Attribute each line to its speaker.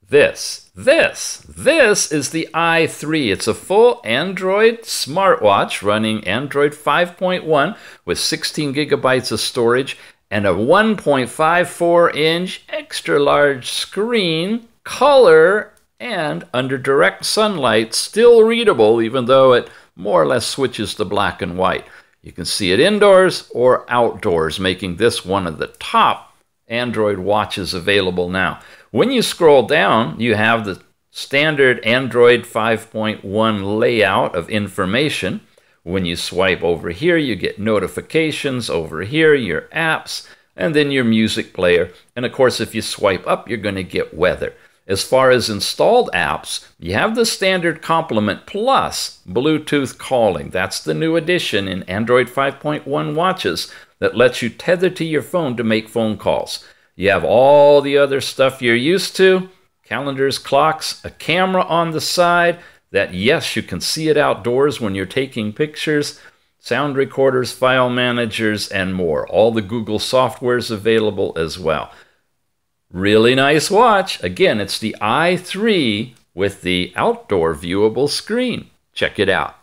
Speaker 1: This is the i3. It's a full Android smartwatch running Android 5.1 with 16 gigabytes of storage and a 1.54-inch extra large screen, color, and under direct sunlight, still readable, even though it more or less switches to black and white. You can see it indoors or outdoors, making this one of the top Android watches available now. When you scroll down, you have the standard Android 5.1 layout of information. When you swipe over here, you get notifications. Over here, your apps, and then your music player. And of course, if you swipe up, you're going to get weather. As far as installed apps, you have the standard complement plus Bluetooth calling. That's the new addition in Android 5.1 watches that lets you tether to your phone to make phone calls. You have all the other stuff you're used to, calendars, clocks, a camera on the side that, yes, you can see it outdoors when you're taking pictures, sound recorders, file managers, and more. All the Google software's available as well. Really nice watch. Again, it's the i3 with the outdoor viewable screen. Check it out.